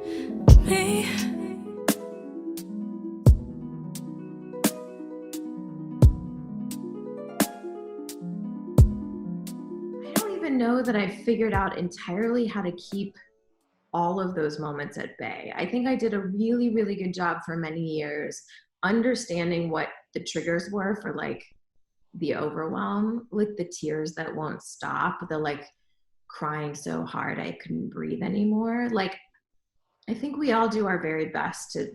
me. I don't even know that I figured out entirely how to keep all of those moments at bay. I think I did a really, really good job for many years understanding what the triggers were for like the overwhelm, like the tears that won't stop, the like crying so hard I couldn't breathe anymore. Like I think we all do our very best to,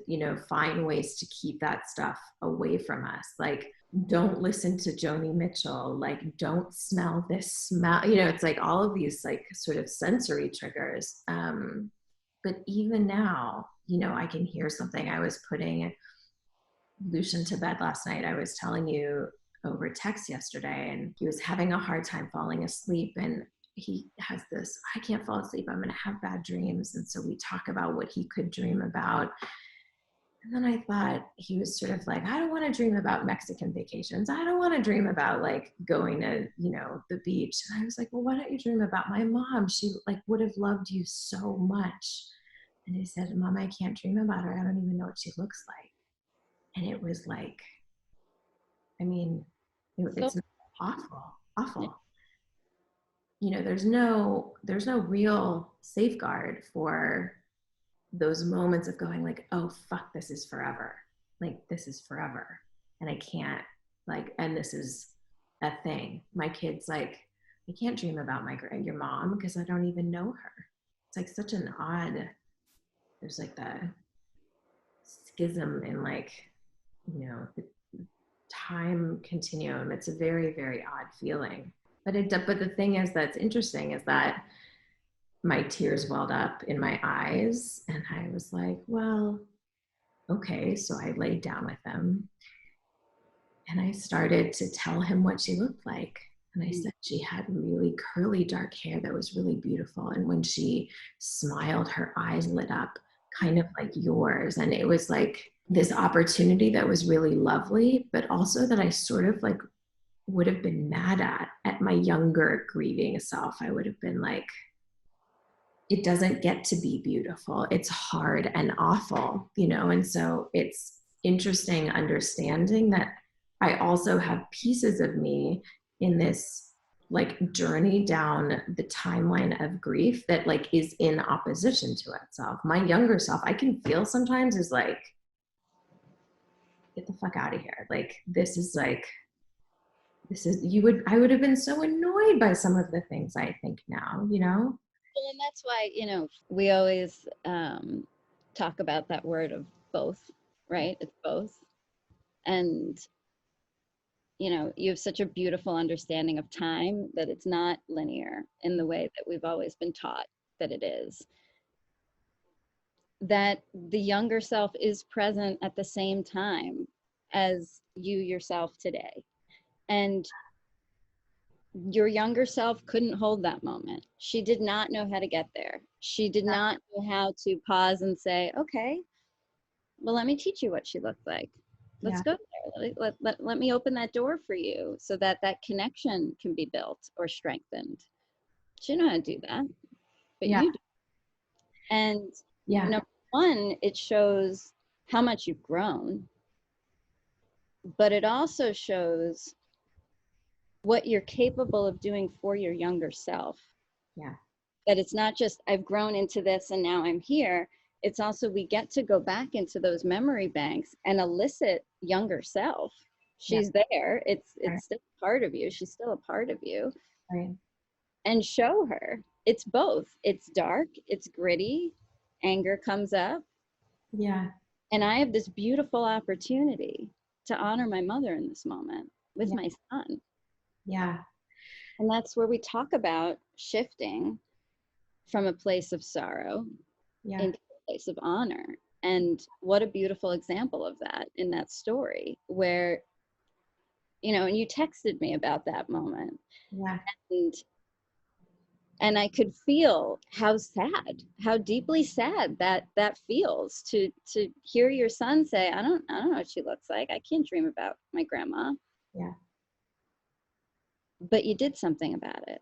find ways to keep that stuff away from us. Like, don't listen to Joni Mitchell. Like, don't smell this smell. It's like all of these like sort of sensory triggers. But even now, I can hear something. I was putting Lucian to bed last night. I was telling you over text yesterday, and he was having a hard time falling asleep. And he has this, I can't fall asleep, I'm going to have bad dreams. And so we talk about what he could dream about. And then I thought he was sort of like, I don't want to dream about Mexican vacations. I don't want to dream about like going to, the beach. And I was like, well, why don't you dream about my mom? She like would have loved you so much. And he said, Mom, I can't dream about her. I don't even know what she looks like. And it was like, I mean, it's awful, awful. There's no real safeguard for those moments of going like, oh fuck, this is forever. Like this is forever. And I can't like, and this is a thing. My kid's like, I can't dream about your mom because I don't even know her. It's like such an odd, there's like the schism in like, the time continuum. It's a very, very odd feeling. But the thing is that's interesting is that my tears welled up in my eyes, and I was like, well, okay. So I laid down with him, and I started to tell him what she looked like. And I said she had really curly dark hair that was really beautiful. And when she smiled, her eyes lit up kind of like yours. And it was like this opportunity that was really lovely, but also that I sort of like would have been mad at my younger grieving self. I would have been like, it doesn't get to be beautiful. It's hard and awful, And so it's interesting understanding that I also have pieces of me in this like journey down the timeline of grief that like is in opposition to itself. My younger self, I can feel sometimes is like, get the fuck out of here. Like, I would have been so annoyed by some of the things I think now. Well, and that's why, we always talk about that word of both, right? It's both. And, you have such a beautiful understanding of time that it's not linear in the way that we've always been taught that it is. That the younger self is present at the same time as you yourself today. And your younger self couldn't hold that moment. She did not know how to get there. She did not know how to pause and say, okay, well, let me teach you what she looked like. Let's go there. Let me open that door for you so that that connection can be built or strengthened. She didn't know how to do that, but you do. And number one, it shows how much you've grown, but it also shows what you're capable of doing for your younger self. Yeah. That it's not just I've grown into this and now I'm here. It's also we get to go back into those memory banks and elicit younger self. She's there. It's still part of you. She's still a part of you. Right. And show her. It's both. It's dark. It's gritty. Anger comes up. Yeah. And I have this beautiful opportunity to honor my mother in this moment with my son. Yeah. And that's where we talk about shifting from a place of sorrow into a place of honor. And what a beautiful example of that in that story where, and you texted me about that moment. Yeah. And I could feel how deeply sad that feels to hear your son say, I don't know what she looks like. I can't dream about my grandma. Yeah. But you did something about it.